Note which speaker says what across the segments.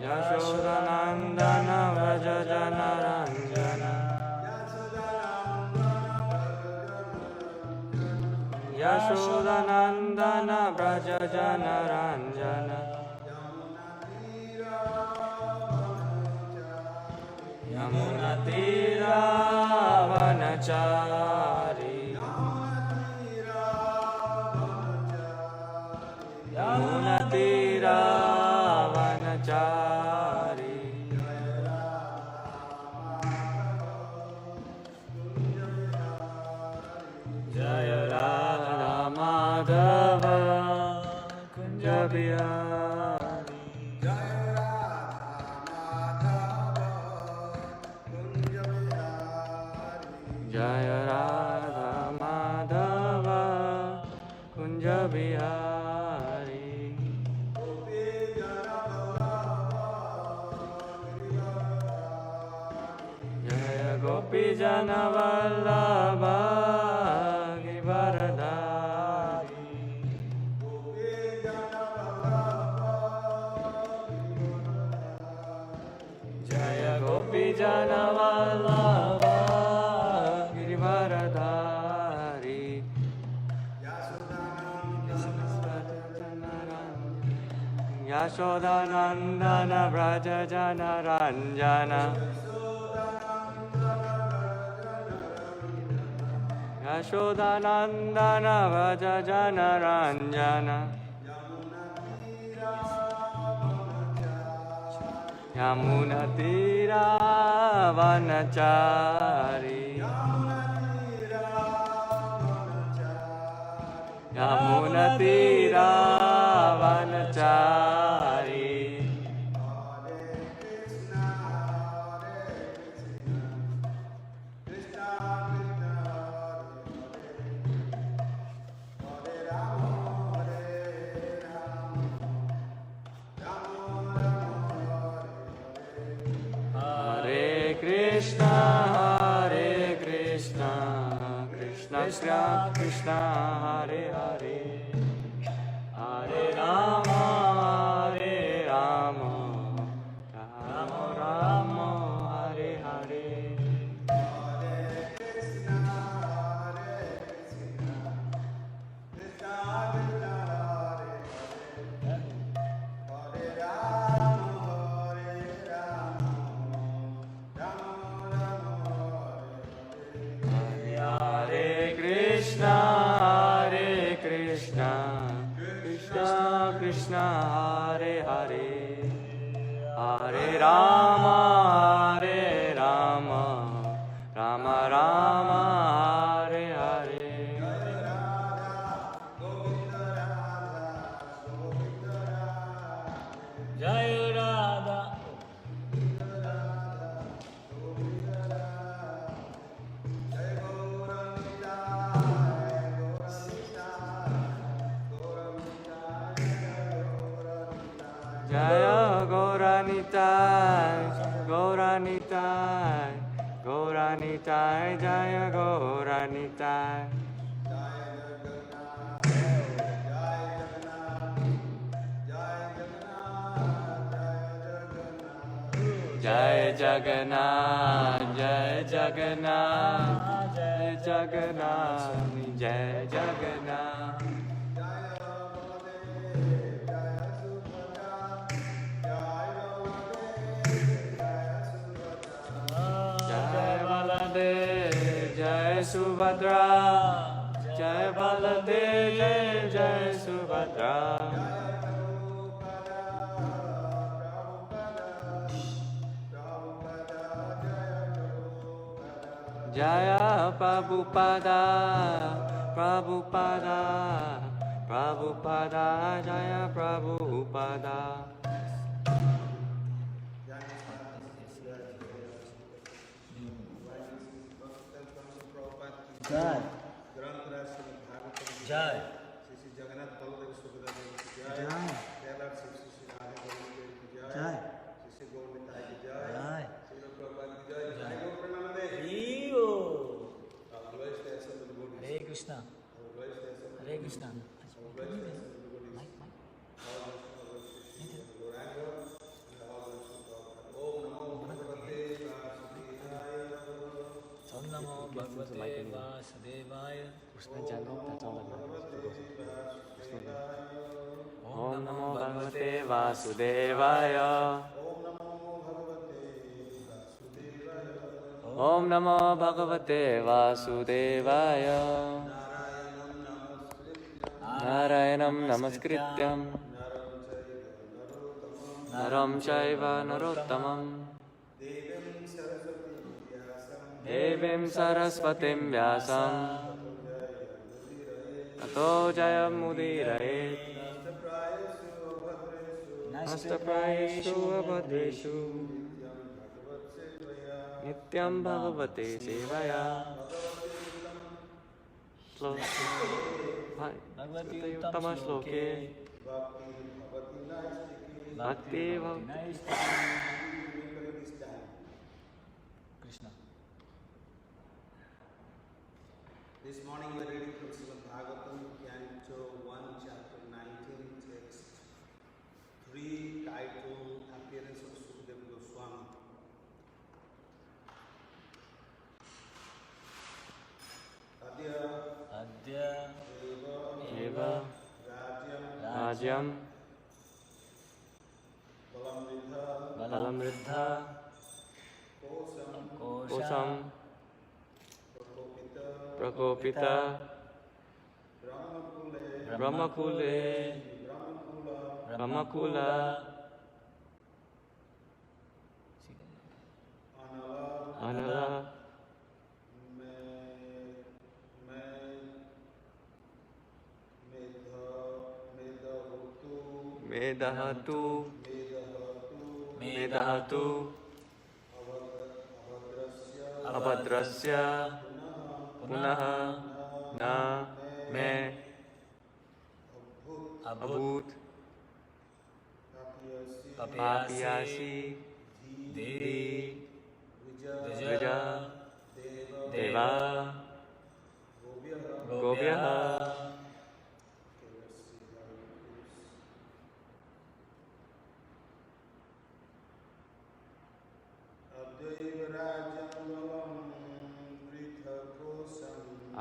Speaker 1: Yashodanandana Vraja Janaranjana Yashodanandana Vraja Janaranjana Yamunatira Vanachari Yamunatira Vanachari Jaya Radha Madhava Kunja Bihari Jaya Radha Madhava Kunja Bihari Jaya Gopi Jana Vallabha Givaradari Jaya Gopi Jana Vallabha Givaradari Yashodanandana Vraja Janaranjana Yashodanandana Vraja Janaranjana Yamunatira Vanachari Yamunatira Vanachari Hare Krishna, Krishna Krishna, Hare Hare, Hare Rama, Rama Rama, Hare Hare. Krishna Krishna, Hare Hare, Hare Rama, Rama Rama, Hare Hare. Jaya Radha Jaya Gauranitai, Gauranitai, Gauranitai, Jaya Gauranitai. Jai Jagannath, Jai Jagannath, Jai Jagannath, Jai Jagannath. Jai Subhadra, Jai Baladev, Jai Subhadra. Jaya Prabhupada, Prabhupada, Prabhupada, Jaya Prabhupada.
Speaker 2: Jai. Jai. Jai. Jai. Hare Krishna. Hare Krishna. Bhagavate Vasudevaya.
Speaker 1: Om Namo Bhagavate Vasudevaya. Om Namo Bhagavate Vasudevaya. Narayanam Namaskrityam Naram Chaiva Narottamam Devim Saraswatim Vyasam Tato Jayam Mudirayet Nastaprayeshu Abhadreshu Nityam Bhagavate Sevaya.
Speaker 2: Bhagavati
Speaker 1: Uttama Shloke Bhakti
Speaker 2: Krishna.
Speaker 3: This morning we are reading from Śhrīmad-Bhāgavatam, Canto 1, Chapter 19, Text 3, titled Appearance of Sukadeva Goswami.
Speaker 2: Adya
Speaker 1: Eva Rajyam Balamriddha Kosam Prakopita Brahmakule Brahmakula Anala Medahatu Medahatu Abhadrasya Punaha Na Me Abhut Papiyasi Di Vija Deva Gobhyaha.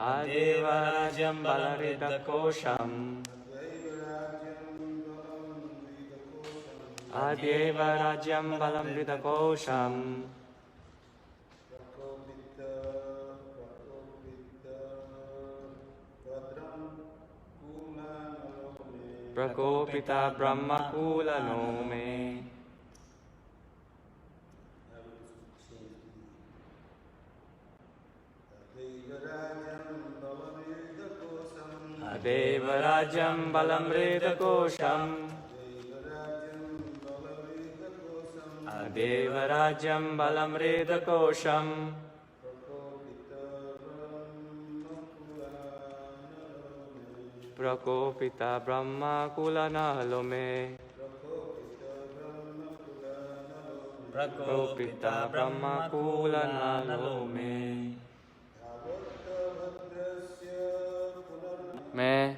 Speaker 1: Adevarajam Balamridakosham Adevarajam Balamridakosham Prakopita Brahmakula Nome. Devarajam Balamridakosham Devarajam Balamridakosham Prakopita Brahma Kulanalome Prakopita Brahma Kulanalome. May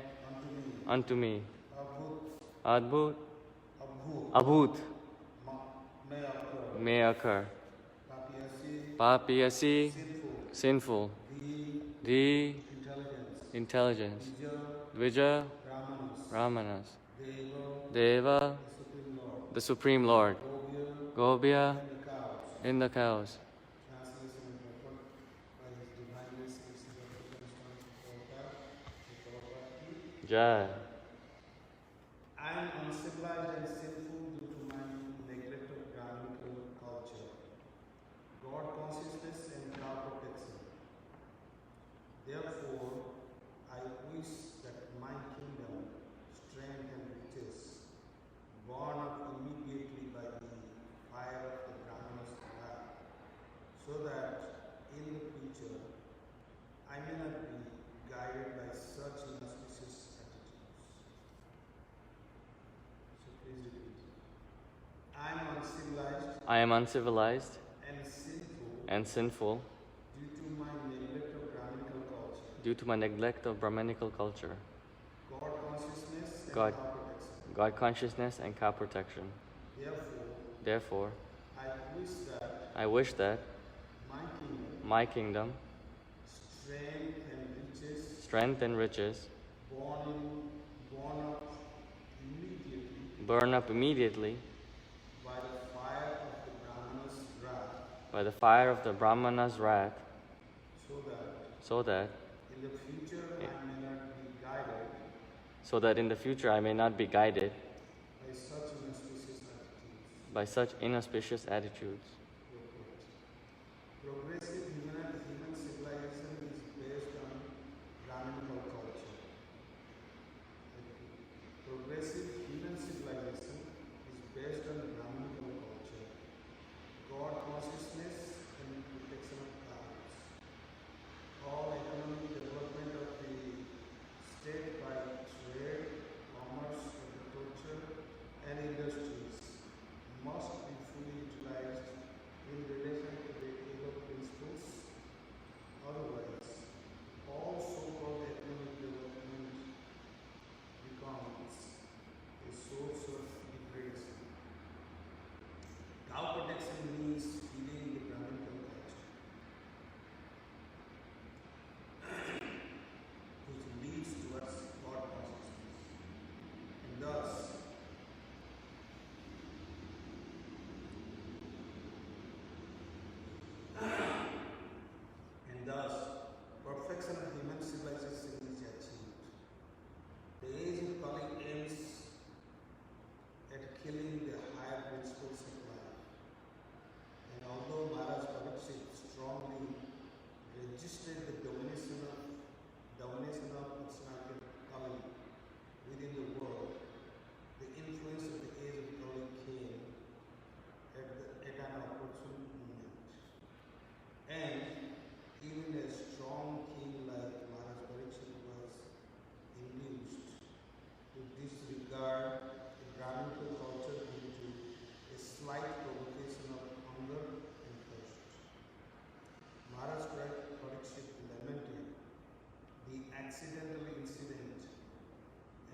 Speaker 1: unto me Adbhut Abhut may occur. Papiyasi sinful. The intelligence. Dvija Brahmanas. Deva the Supreme Lord. Gobhya in the cows. Jai.
Speaker 3: I am uncivilized and sinful due to my neglect of grammatical culture, God consciousness and cow protection. Therefore, I wish that my kingdom, strength and riches, born up immediately by the fire of the Brahmanas alive, so that in the future I may not be guided by such inauspicious attitudes. So please repeat. I am uncivilized
Speaker 1: and sinful
Speaker 3: due to my neglect of Brahminical culture, God consciousness and cow protection. Therefore, I wish that
Speaker 1: my kingdom strength and riches,
Speaker 3: born up immediately
Speaker 1: burn up immediately
Speaker 3: by the fire of the Brahmana's wrath,
Speaker 1: by the fire of the Brahmana's wrath,
Speaker 3: so that
Speaker 1: so that
Speaker 3: in the future I may not be guided
Speaker 1: in the future I may not be guided
Speaker 3: by such inauspicious attitudes.
Speaker 1: by such inauspicious attitudes.
Speaker 3: Progressive human civilization is based on Brahminical culture. Progressive human civilization is based on Brahminical culture, God consciousness and protection of cows. All economic development of the state by trade, commerce, agriculture, and industries must be fully utilized in relation to the ego principles. Otherwise, all so-called economic development becomes a source of degradation. Cow protection means feeding the Brahminical culture, which leads towards God consciousness. And thus, perfection of human civilization is achieved. The age of Kali aims at killing the higher principles of life. And although Maharaj Parikshit strongly resisted the domination of personality of Kali within the world, the influence of the age of Kali came at an opportune moment. And even a strong king like Maharaj Parikshit was induced to disregard the Brahminical culture due to a slight provocation of hunger and thirst. Maharaj Parikshit lamented the accidental incident,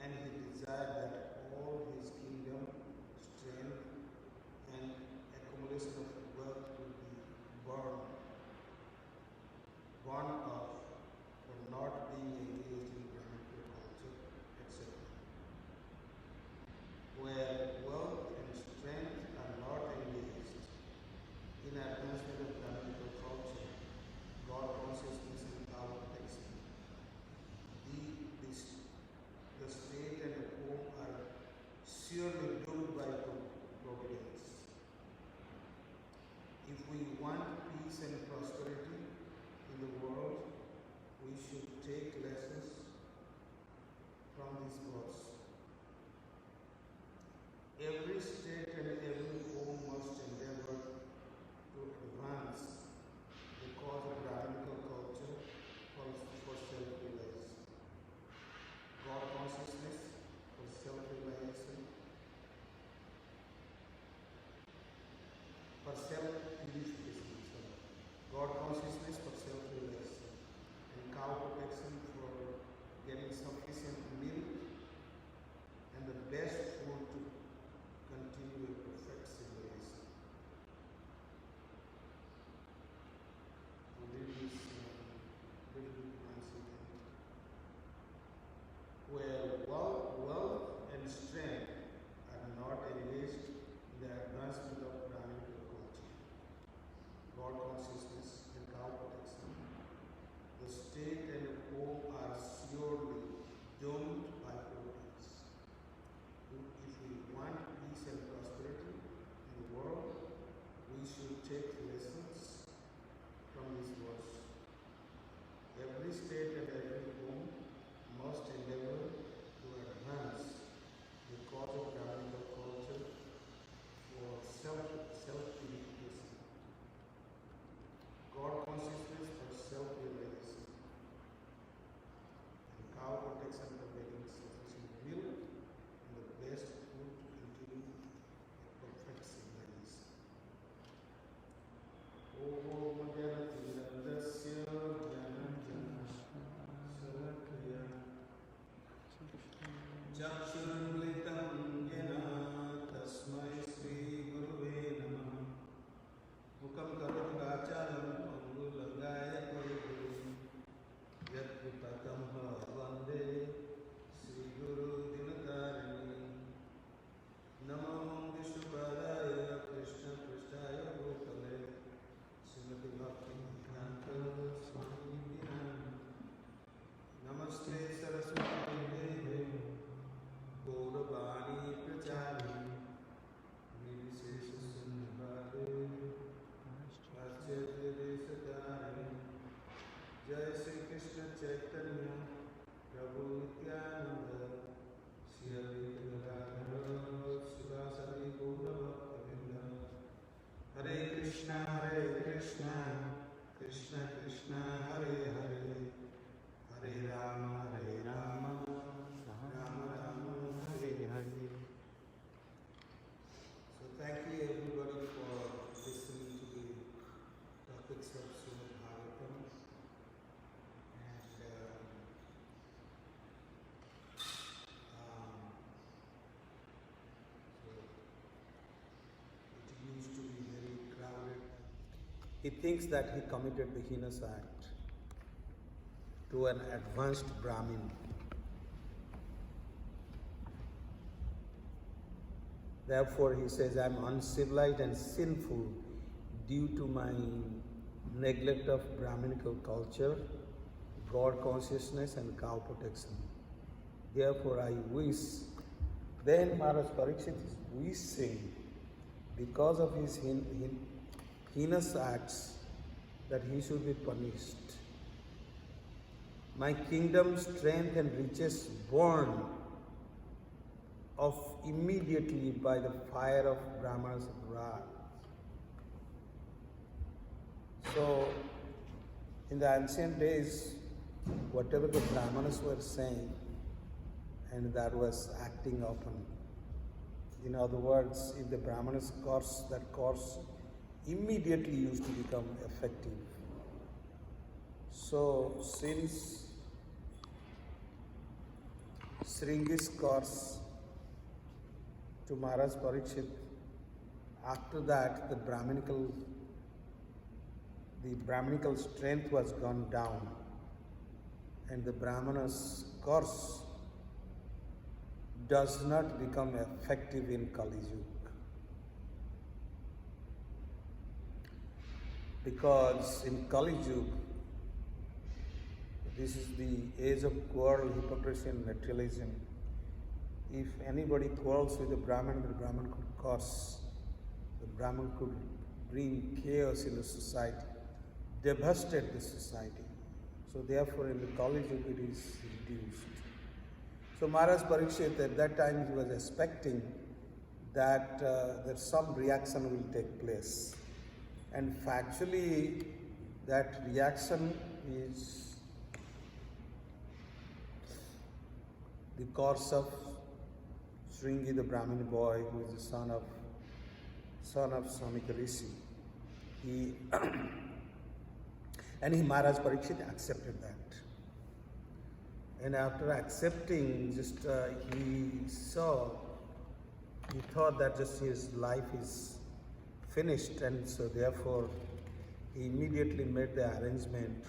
Speaker 3: and he desired that all his kingdom, strength, and accumulation of wealth would be burned up for not being engaged in Brahminical culture, etc. Where wealth and strength are not engaged in advancement of Brahminical culture, God consciousness and power protection, the state and the home are surely doomed by providence. If we want peace and prosperity in the world, we should take lessons from these gods. Every state and every home must endeavor to advance the cause of Brahminical culture for self-realization. God consciousness for self-realization, for self-purification. God consciousness for self-realization, and cow protection for getting sufficient milk and the best food to continue a perfect civilization. I'll read this little bit answer. Where wealth and strength are not engaged in the advancement of Brahminical culture, God consciousness and cow protection, the state and home are surely doomed by providence. he thinks that he committed the heinous act to an advanced Brahmin. Therefore, he says, I am uncivilized and sinful due to my neglect of Brahminical culture, God consciousness, and cow protection. Therefore, I wish. Then Maharaj Parikshit is wishing, because of his heinous acts, that he should be punished. My kingdom, strength, and riches born of immediately by the fire of Brahma's wrath. So, in the ancient days, whatever the Brahmanas were saying, and that was acting upon. In other words, if the Brahmanas curse, that curse immediately used to become effective. So, since Shringi's curse to Maharaj Parikshit, after that the Brahminical strength was gone down, and the Brahmana's curse does not become effective in Kali Yuga. Because in Kali Yuga, this is the age of quarrel, hypocrisy, and materialism. If anybody quarrels with the Brahman could curse, the Brahman could bring chaos in the society, devastate the society. So therefore in the Kali Yuga it is reduced. So Maharaj Parikshit at that time he was expecting that some reaction will take place. And factually that reaction is the course of Shringi, the Brahmin boy, who is the son of Samika Rishi. Maharaj Parikshit accepted that. And after accepting, he thought that just his life is finished, and so therefore he immediately made the arrangement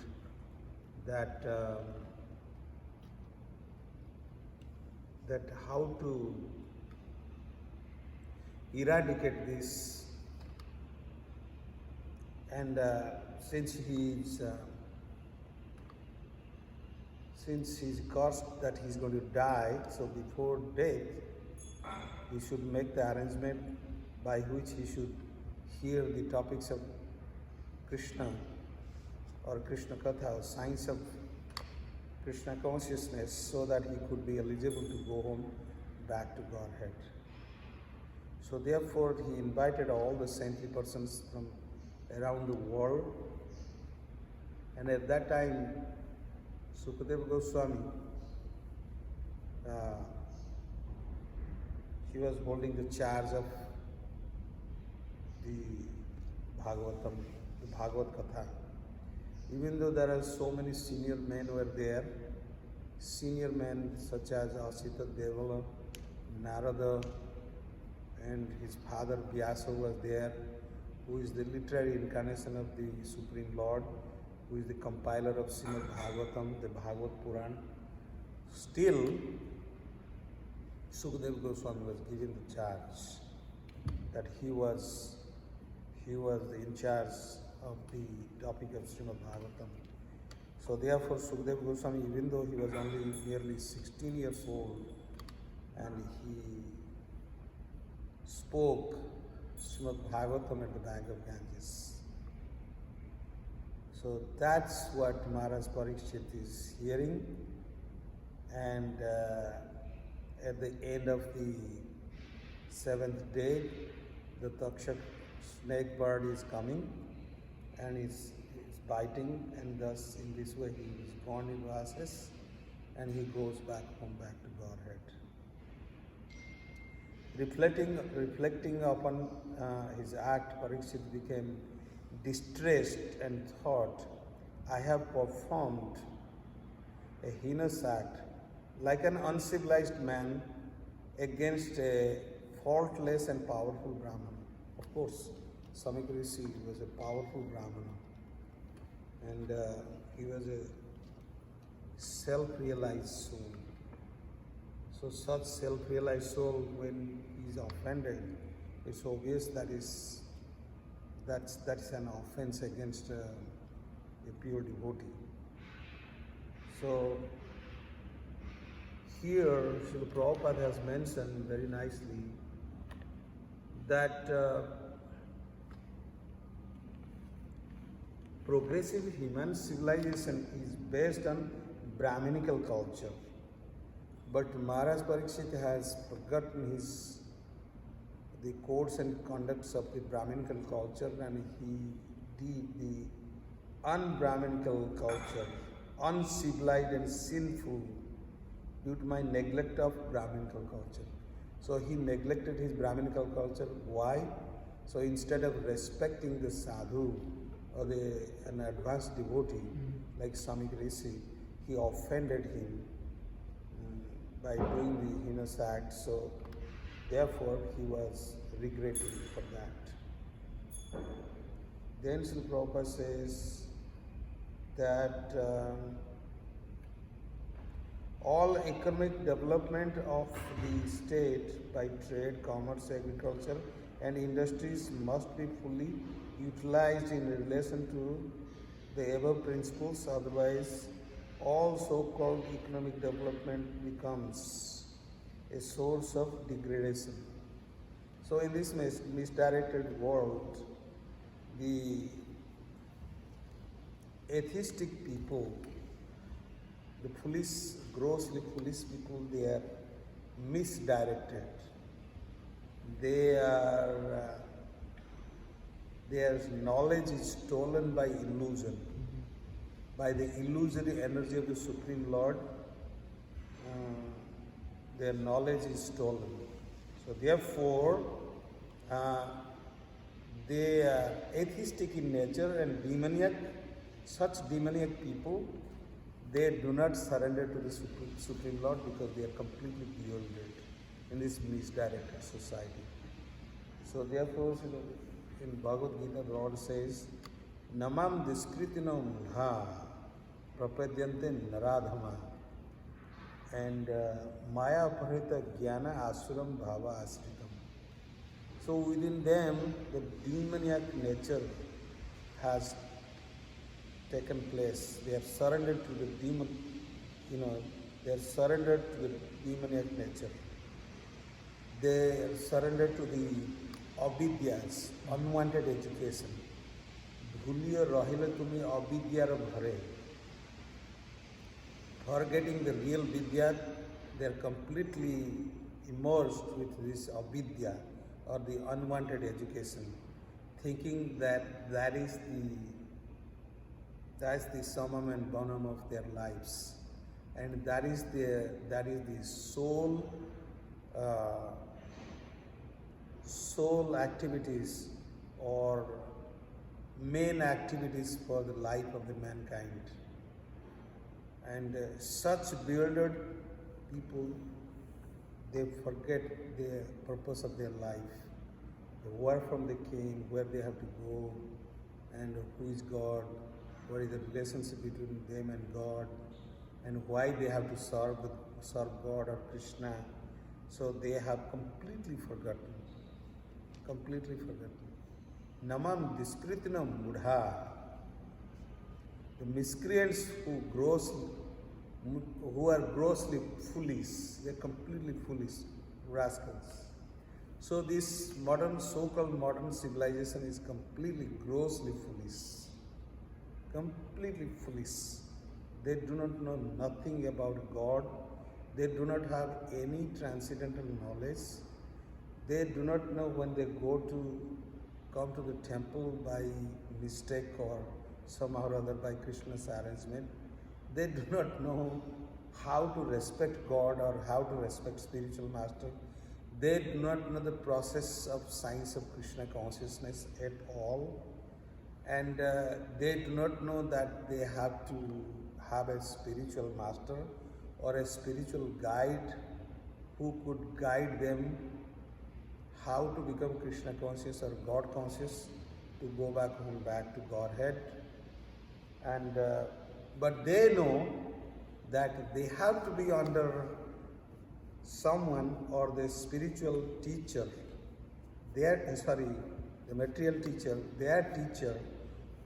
Speaker 3: that how to eradicate this. And since he's cursed that he's going to die, so before death, he should make the arrangement by which he should hear the topics of Krishna or Krishna Katha or science of Krishna consciousness, so that he could be eligible to go home back to Godhead. So therefore he invited all the saintly persons from around the world, and at that time Sukadeva Goswami, he was holding the charge of the Bhagavatam, the Bhagavad Katha. Even though there are so many senior men were there, senior men such as Asita Devala, Narada, and his father Vyasa was there, who is the literary incarnation of the Supreme Lord, who is the compiler of Śrīmad-Bhāgavatam, the Bhagavad Puran. Still, Sukadeva Goswami was given the charge that he was in charge of the topic of Śrīmad-Bhāgavatam. So therefore Sukadeva Goswami, even though he was only nearly 16 years old, and he spoke Śrīmad-Bhāgavatam at the bank of Ganges. So that's what Maharaj Parikshit is hearing, and at the end of the 7th day, the Takshak snake bird is coming and is biting, and thus in this way he is born in Vasas and he goes back home, back to Godhead. Reflecting upon his act, Parikshit became distressed and thought, I have performed a heinous act like an uncivilized man against a faultless and powerful Brahman. Of course, Samika Rishi was a powerful Brahmana, and he was a self-realized soul. So such self-realized soul, when he is offended, it's obvious that's an offense against a pure devotee. So here Srila Prabhupada has mentioned very nicely that progressive human civilization is based on Brahminical culture. But Maharaj Parikshit has forgotten the codes and conducts of the Brahminical culture, and he did the un-Brahminical culture, uncivilized and sinful due to my neglect of Brahminical culture. So he neglected his Brahminical culture. Why? So instead of respecting the sadhu or an advanced devotee like Samika Rishi, he offended him by doing the heinous act. So therefore he was regretting for that. Then Srila Prabhupada says that all economic development of the state by trade, commerce, agriculture and industries must be fully utilized in relation to the above principles, otherwise all so-called economic development becomes a source of degradation. So in this misdirected world, the atheistic people, the foolish, grossly foolish people, they are misdirected. Their knowledge is stolen by illusion, by the illusory energy of the Supreme Lord. Their knowledge is stolen. So therefore, they are atheistic in nature and demoniac. Such demoniac people, they do not surrender to the Supreme Lord because they are completely bewildered in this misdirected society. So therefore, in Bhagavad Gita, the Lord says, Namam diskritino mudha prapadyante naradhama, and maya parita jnana asuram bhava asritam. So within them, the demoniac nature has taken place. They have surrendered to the demon, they are surrendered to the demoniac nature. They are surrendered to the avidyas, unwanted education. Bhuliya rahila tumi avidyara bhare. Forgetting the real vidya, they are completely immersed with this avidya or the unwanted education, thinking that is the summum and bonum of their lives, and that is the soul activities or main activities for the life of the mankind. And such bewildered people, they forget the purpose of their life, the word from the king, where they have to go, and who is God, what is the relationship between them and God, and why they have to serve God or Krishna. So they have completely forgotten. Namam diskritina mudha. The miscreants who are grossly foolish, they are completely foolish rascals. So this so-called modern civilization is completely grossly foolish. Completely foolish. They do not know nothing about God. They do not have any transcendental knowledge. They do not know when they come to the temple by mistake or somehow or other by Krishna's arrangement. They do not know how to respect God or how to respect spiritual master. They do not know the process of science of Krishna consciousness at all. And they do not know that they have to have a spiritual master or a spiritual guide who could guide them how to become Krishna conscious or God conscious, to go back home, back to Godhead. And but they know that they have to be under someone or the spiritual teacher, the material teacher, their teacher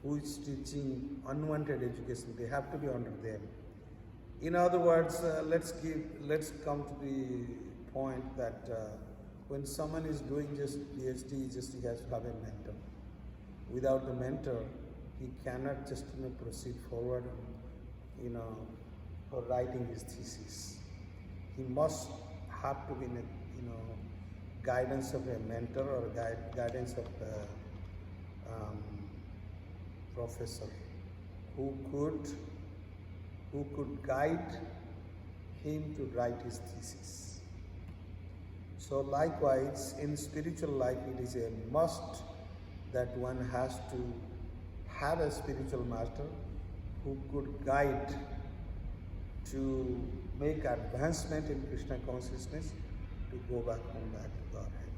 Speaker 3: who is teaching unwanted education. They have to be under them. In other words, let's come to the point that when someone is doing just PhD, he has to have a mentor. Without the mentor, he cannot just proceed forward, for writing his thesis. He must have to be in guidance of a mentor or guidance of a professor who could guide him to write his thesis. So likewise, in spiritual life, it is a must that one has to have a spiritual master who could guide to make advancement in Krishna consciousness, to go back home, back to Godhead.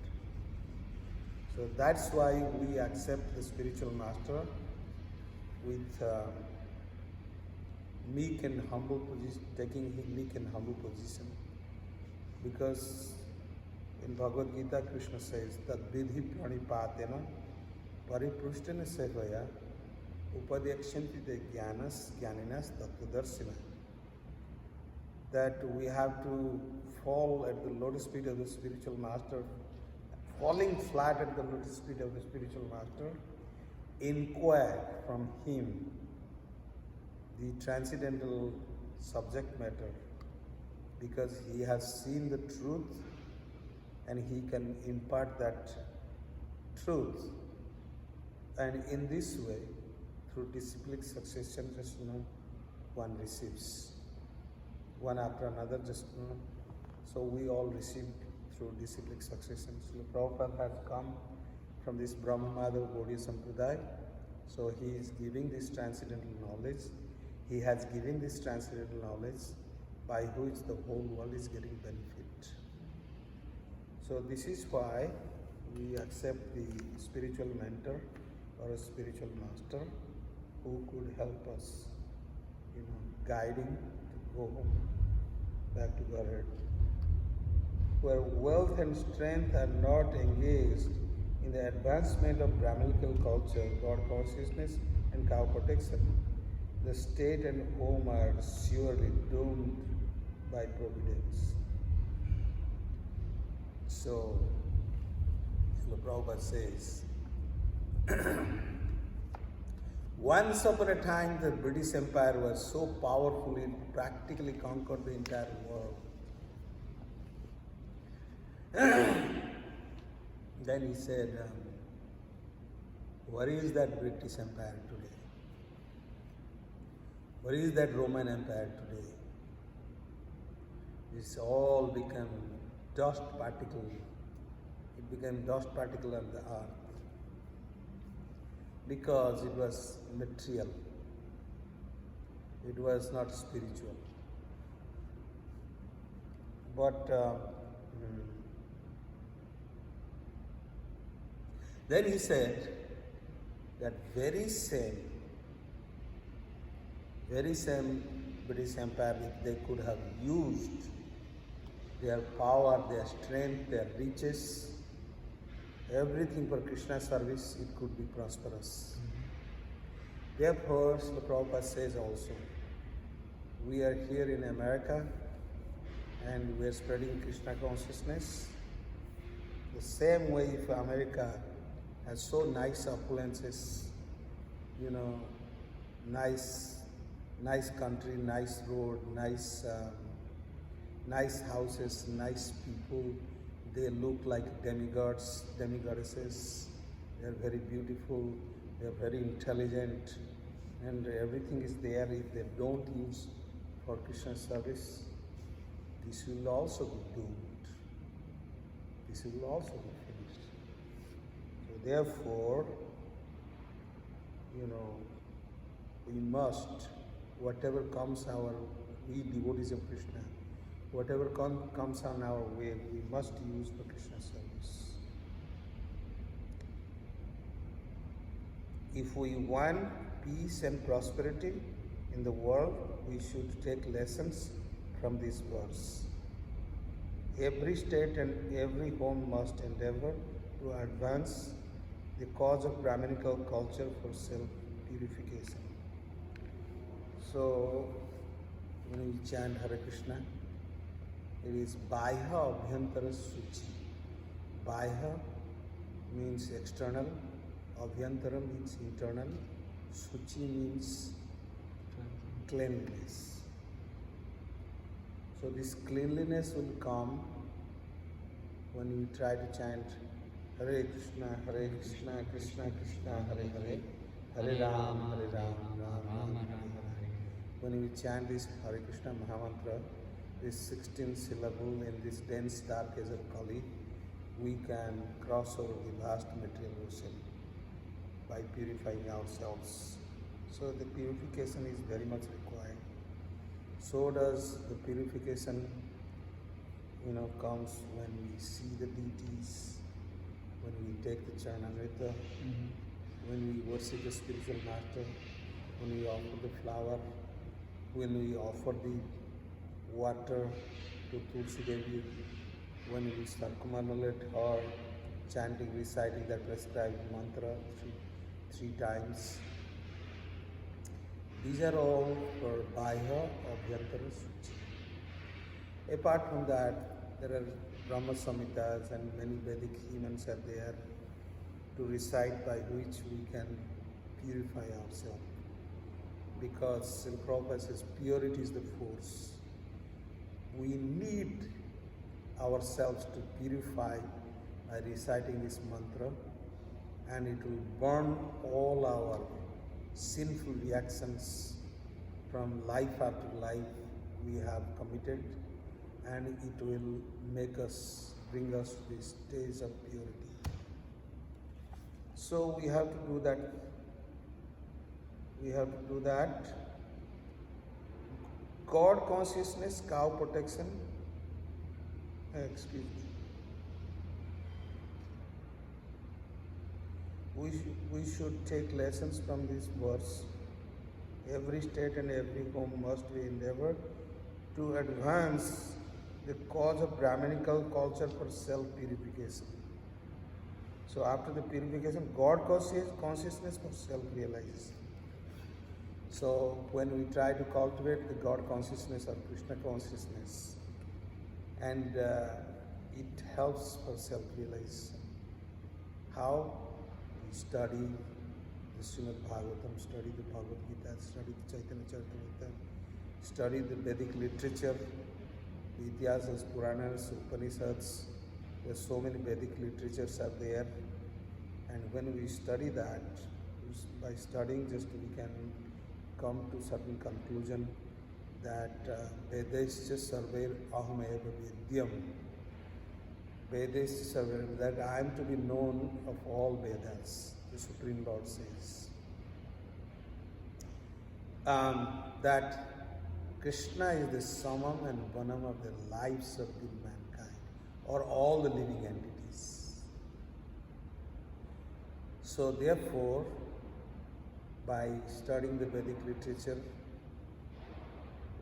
Speaker 3: So that's why we accept the spiritual master with meek and humble position, taking meek and humble position. Because in Bhagavad Gita, Krishna says, Tad vidhi pranipatena paripruštena sevaya upadyakshanti te jnaninas tattvadarshina. That we have to fall at the lotus feet of the spiritual master, falling flat at the lotus feet of the spiritual master, inquire from him the transcendental subject matter, because he has seen the truth and he can impart that truth. And in this way, through disciplic succession, one receives one after another, so we all received through disciplic succession. So Prabhupada has come from this Brahma Madhava Gaudiya Sampradaya, so he is giving this transcendental knowledge. He has given this transcendental knowledge by which the whole world is getting benefit. So this is why we accept the spiritual mentor or a spiritual master who could help us, guiding to go home, back to Godhead. Where wealth and strength are not engaged in the advancement of Brahminical culture, God consciousness and cow protection, the state and home are surely doomed by providence. So, Srila Prabhupada says, once upon a time the British Empire was so powerful it practically conquered the entire world. Then he said, where is that British Empire today? Where is that Roman Empire today? It's all become dust particle. It became dust particle on the earth because it was material. It was not spiritual. But then he said that very same British Empire, if they could have used their power, their strength, their riches, everything for Krishna service, it could be prosperous. Therefore, Srila Prabhupada says also, we are here in America and we are spreading Krishna consciousness. The same way if America has so nice opulences, nice country, nice road, nice houses, nice people. They look like demigods, demigoddesses. They are very beautiful. They are very intelligent, and everything is there. If they don't use for Krishna service, this will also be doomed. This will also be finished. So therefore, we must, whatever comes we devotees of Krishna, whatever comes on our way, we must use for Krishna service. if we want peace and prosperity in the world, we should take lessons from this verse. Every state and every home must endeavor to advance the cause of Brahminical culture for self-purification. So, when we chant Hare Krishna, it is Baiha Abhyantara Suchi. Baiha means external, Abhyantara means internal, Suchi means cleanliness. So this cleanliness will come when we try to chant Hare Krishna, Krishna Krishna, Hare Hare, Hare Ram, Ram Ram, Hare Hare. When we chant this Hare Krishna Mahamantra, this 16 syllable in this dense dark age of Kali, we can cross over the vast material ocean by purifying ourselves. So the purification is very much required. So does the purification, comes when we see the deities, when we take the Charanamrita, when we worship the spiritual master, when we offer the flower, when we offer the water to Tulsi Devi, when we circumambulate her, chanting, reciting that prescribed mantra three times. These are all for Baiha Abhyantara Suchi. Apart from that, there are Brahma Samhitas and many Vedic hymns are there to recite by which we can purify ourselves. Because Srila Prabhupada says purity is the force. We need ourselves to purify by reciting this mantra, and it will burn all our sinful reactions from life after life we have committed, and it will bring us to this stage of purity. So we have to do that. God consciousness, cow protection. Excuse me. We should take lessons from this verse. Every state and every home must be endeavored to advance the cause of Brahminical culture for self-purification. So after the purification, God consciousness for self-realization. So when we try to cultivate the God consciousness or Krishna consciousness, and it helps for self-realization. How? We study the Śhrīmad-Bhāgavatam, study the Bhagavad Gita, study the Chaitanya Charitamrita, study the Vedic literature, the Ityasas, Puranas, Upanishads. There's so many Vedic literatures are there, and when we study that, by studying just we can come to certain conclusion that Vedescha sarver ahameva vidyam. Vedescha sarver, that I am to be known of all Vedas, the Supreme Lord says. That Krishna is the summum and vanam of the lives of the mankind, or all the living entities. So therefore, by studying the Vedic literature,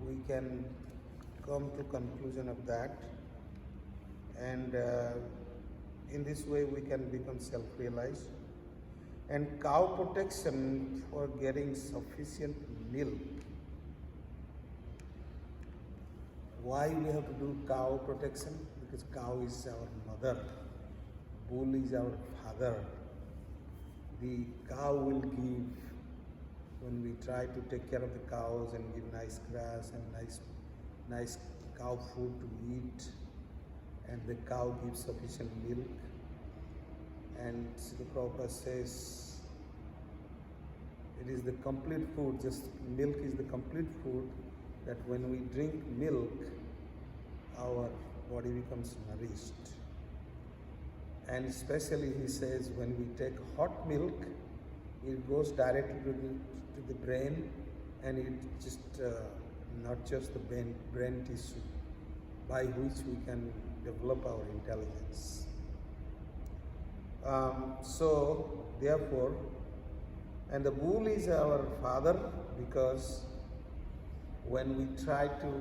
Speaker 3: we can come to conclusion of that, and in this way we can become self-realized. And cow protection for getting sufficient milk. Why we have to do cow protection? Because cow is our mother, bull is our father. The cow will give, when we try to take care of the cows and give nice grass and nice cow food to eat, and the cow gives sufficient milk. And Srila Prabhupada says it is the complete food, just milk is the complete food, that when we drink milk, our body becomes nourished. And especially he says when we take hot milk, it goes directly to the brain, and it just nurtures the brain tissue, by which we can develop our intelligence. So therefore, And the bull is our father because when we try to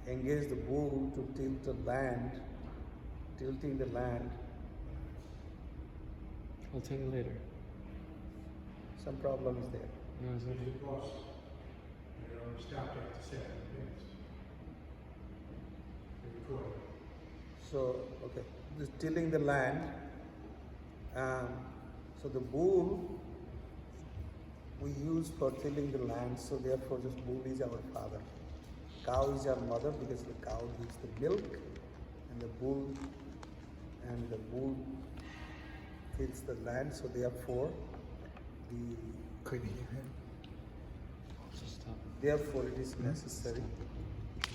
Speaker 3: engage the bull to tilting the land,
Speaker 1: I'll take it later.
Speaker 3: some problem is there.
Speaker 1: No, it's okay.
Speaker 4: Because they only stopped after 7 minutes. They recorded.
Speaker 3: So, okay, this tilling the land. So the bull we use for tilling the land, so therefore this bull is our father. Cow is our mother because the cow gives the milk, and the bull tills the land, so therefore
Speaker 1: Just stop.
Speaker 3: therefore it is necessary
Speaker 1: The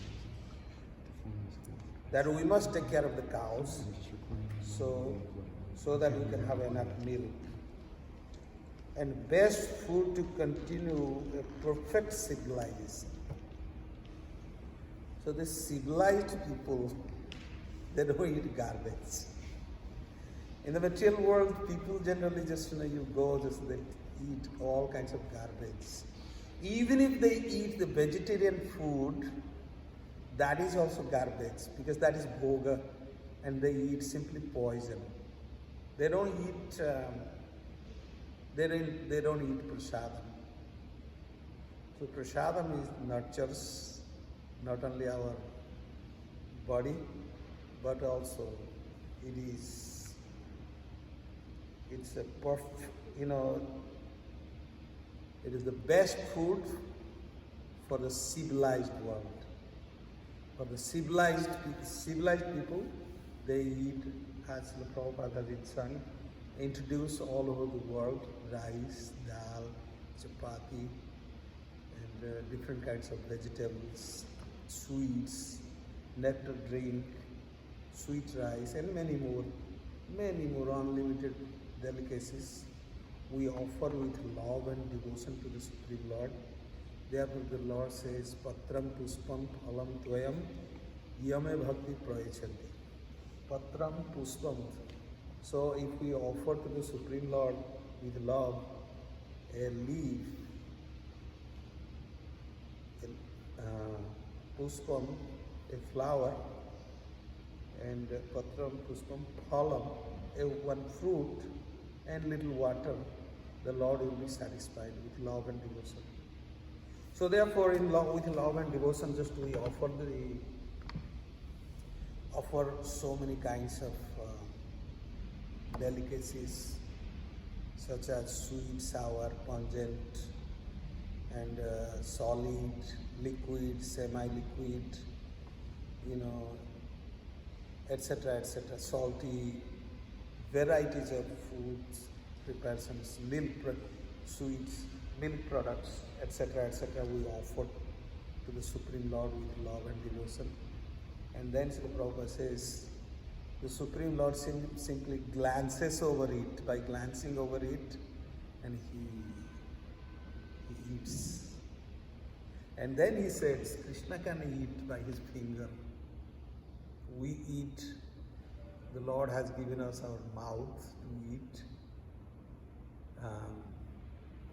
Speaker 1: phone is good.
Speaker 3: that we must take care of the cows
Speaker 1: I'm just recording.
Speaker 3: so that we can have enough milk. And best food to continue a perfect civilization. So the civilized people, they don't eat garbage. In the material world, people generally just, you go, just they eat all kinds of garbage. Even if they eat the vegetarian food, that is also garbage because that is bhoga, and they eat simply poison. They don't eat. They don't eat prasadam. So prasadam nurtures not only our body, but also it's a perfect, it is the best food for the civilized world. For the civilized people, they eat, as the Prabhupada has introduced all over the world, rice, dal, chapati, and different kinds of vegetables, sweets, nectar drink, sweet rice, and many more unlimited delicacies we offer with love and devotion to the Supreme Lord. Therefore the Lord says, Patram puspam phalam tvayam yame bhakti prayachanti. Patram puspam. So if we offer to the Supreme Lord with love a leaf, puspam, a flower, and patram puspam phalam, one fruit, and little water, the Lord will be satisfied with love and devotion. So therefore, with love and devotion, just we offer so many kinds of delicacies, such as sweet, sour, pungent, and solid, liquid, semi-liquid, etc., salty, varieties of foods, preparations, sweets, milk products, etc., we offer to the Supreme Lord with love and devotion. And then Srila Prabhupada says, the Supreme Lord simply glances over it, by glancing over it, and he eats. And then he says, Krishna can eat by his finger. We eat. The Lord has given us our mouth to eat.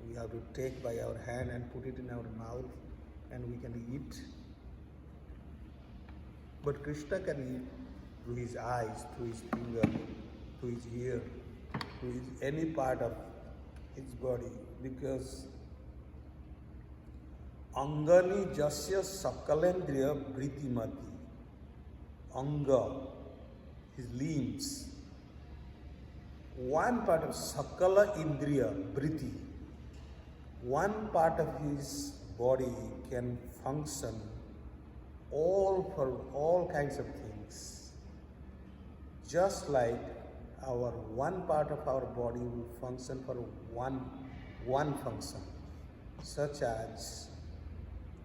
Speaker 3: We have to take by our hand and put it in our mouth, and we can eat. But Krishna can eat through his eyes, through his finger, through his ear, through any part of his body, because Angani jasya sakalendriya vritimati. Anga, his limbs. One part of sakala indriya, vriti, one part of his body can function for all kinds of things. Just like our one part of our body will function for one function, such as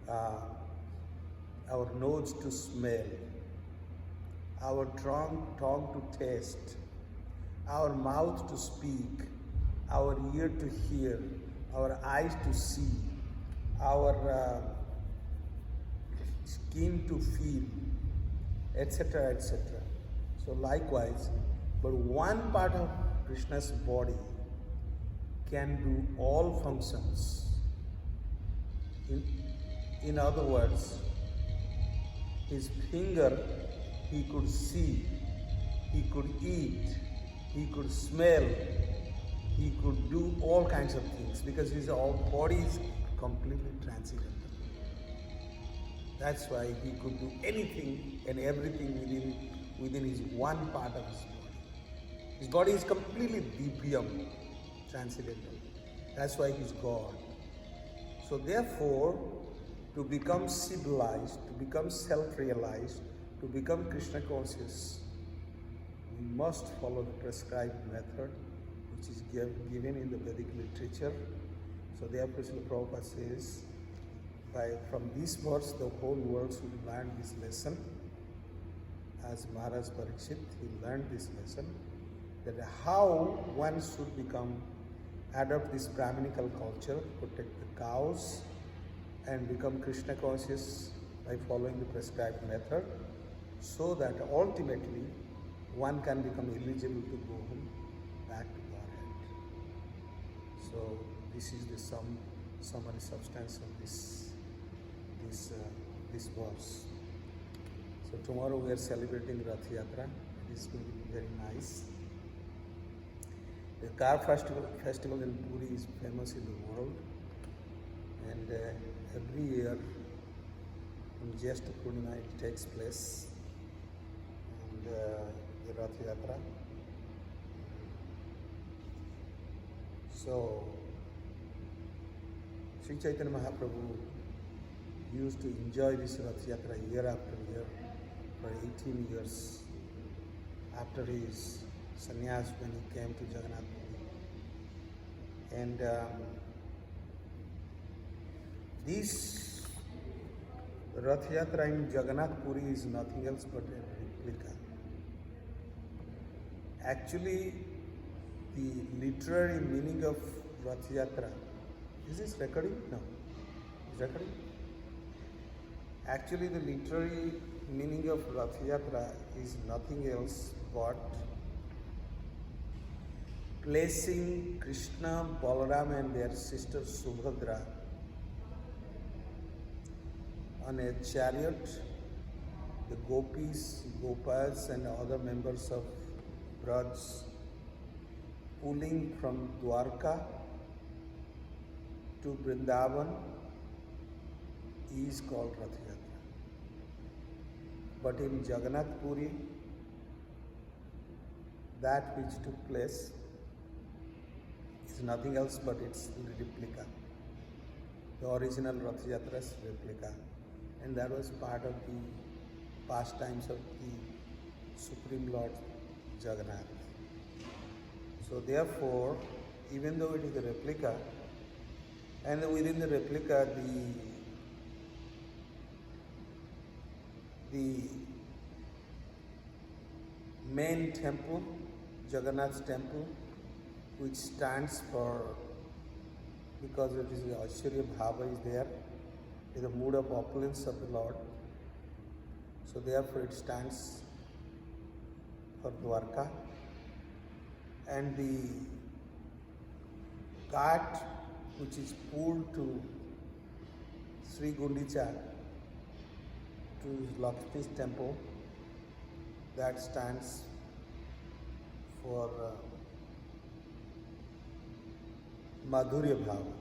Speaker 3: our nose to smell, our tongue to taste, our mouth to speak, our ear to hear, our eyes to see, our skin to feel, etc., etc. So likewise, but one part of Krishna's body can do all functions. In other words, his finger he could see, he could eat, he could smell, he could do all kinds of things because his whole body is completely transcendental. That's why he could do anything and everything within his one part of his body. His body is completely divyam, transcendental. That's why he's God. So therefore, to become civilized, to become self-realized, to become Krishna conscious, we must follow the prescribed method which is given in the Vedic literature. So therefore, Srila Prabhupada says, from this verse, the whole world should learn this lesson. As Maharaj Parikshit, he learned this lesson, that how one should adopt this Brahminical culture, protect the cows, and become Krishna conscious by following the prescribed method, so that ultimately one can become eligible to go home back to Godhead. So this is the summary substance of this verse. So tomorrow we are celebrating Rath Yatra. It is going to be very nice. The car festival in Puri is famous in the world, and every year on Jyeshta Purnima it takes place, and the Rath Yatra. So Sri Chaitanya Mahaprabhu used to enjoy this Rath Yatra year after year for 18 years after his sannyas when he came to Jagannath Puri. And this Rath Yatra in Jagannath Puri is nothing else but a replica. Actually, the literary meaning of Rath Yatra, is this recording? No. Is recording? Actually, the literary meaning of Rath Yatra is nothing else but placing Krishna, Balaram and their sister Subhadra on a chariot, the gopis, gopas and other members of Braj pulling from Dwarka to Vrindavan is called Rath Yatra. But in Jagannath Puri, that which took place is nothing else but its replica. The original Rath Yatra's replica. And that was part of the pastimes of the Supreme Lord Jagannath. So therefore, even though it is a replica, and within the replica the main temple, Jagannath's temple, which stands for, because it is the Śhrīmad-Bhāgavatam is there, is the mood of opulence of the Lord. So therefore it stands for Dwarka. And the cart which is pulled to Sri Gundicha, to Lakshmi's temple, that stands for Madhurya Bhava.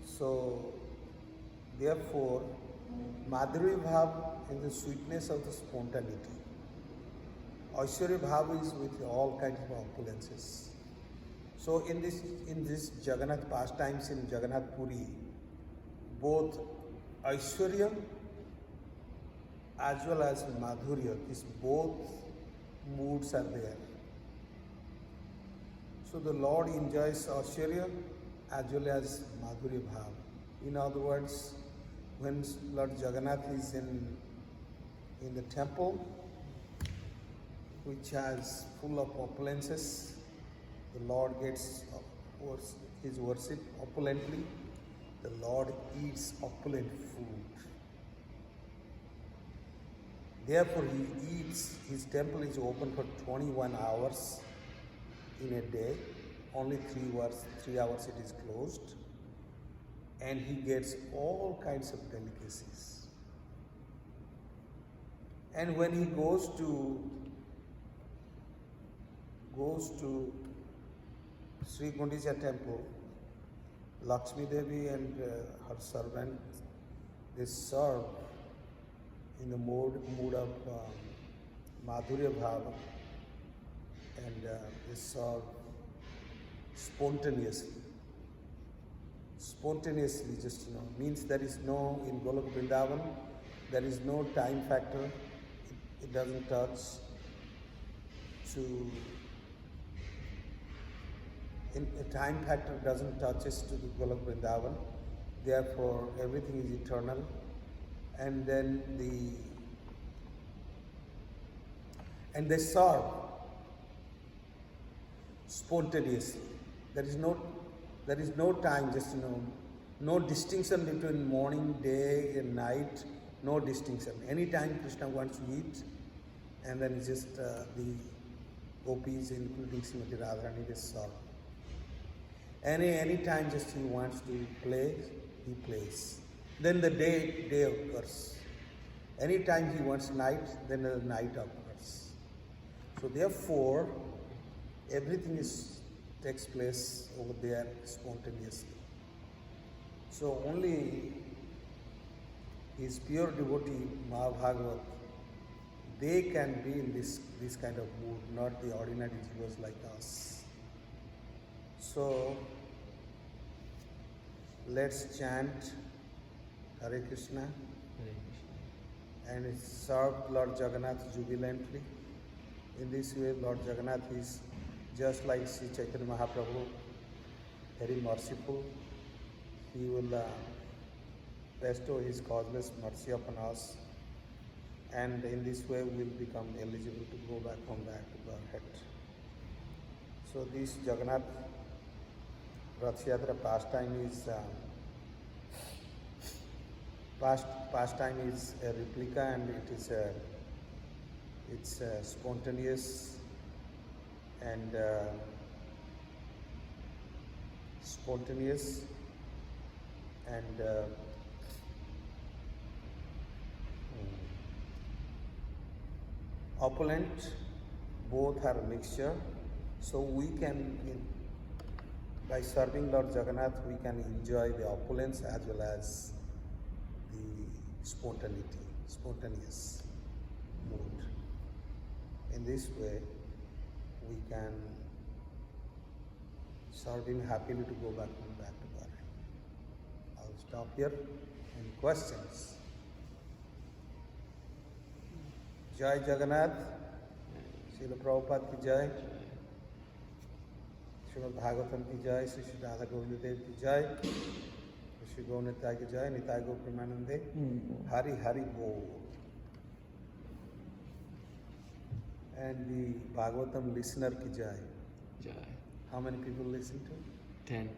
Speaker 3: So therefore, Madhurya Bhava is the sweetness of the spontaneity. Aishwarya Bhava is with all kinds of opulences. So in this Jagannath pastimes in Jagannath Puri, both Aishwarya as well as Madhurya, these both moods are there. So the Lord enjoys Aishwarya as well as Madhurya Bhava. In other words, when Lord Jagannath is in the temple, which has full of opulences, the Lord gets his worship opulently. The Lord eats opulent food. Therefore, he eats, his temple is open for 21 hours in a day, only 3 hours it is closed, and he gets all kinds of delicacies. And when he goes to Sri Gundicha temple, Lakshmi Devi and her servant, they serve in the mood of Madhurya Bhava, and they serve spontaneously, just means there is no, in Golok Vrindavan, there is no time factor, it doesn't touch to, a time factor doesn't touches to the Golok Vrindavan, therefore everything is eternal, and then they serve spontaneously. There is no time, just no distinction between morning, day, and night. No distinction. Anytime Krishna wants to eat, and then just the gopis, including Srimati Radharani, they serve. Any time just he wants to play, he plays. Then the day occurs. Anytime he wants night, then the night occurs. So therefore, everything takes place over there spontaneously. So only his pure devotee, Mahabhagavat, they can be in this kind of mood, not the ordinary jivas like us. So let's chant Hare Krishna
Speaker 1: Hare Krishna.
Speaker 3: and serve Lord Jagannath jubilantly. In this way, Lord Jagannath is just like Sri Chaitanya Mahaprabhu, very merciful. He will bestow his causeless mercy upon us, and in this way we will become eligible to go back to Godhead. So this Jagannath Rath Yatra pastime is a replica, and it's spontaneous and opulent. Both are a mixture. So we can, by serving Lord Jagannath, we can enjoy the opulence as well as the spontaneous mood. In this way, we can serve him happily to go back to God. I'll stop here. Any questions? Jai Jagannath, Srila Prabhupada ki Jai, Śhrīmad-Bhāgavatam ki Jai, Sri Radha Govinda Dev ki Jai, Sri Gaunitya ki Jai, Nitai Gaur Premanande, Hari Hari Bol. And the Bhagavatam listener ki Jai.
Speaker 1: Jai.
Speaker 3: How many people listen to it?
Speaker 1: 10.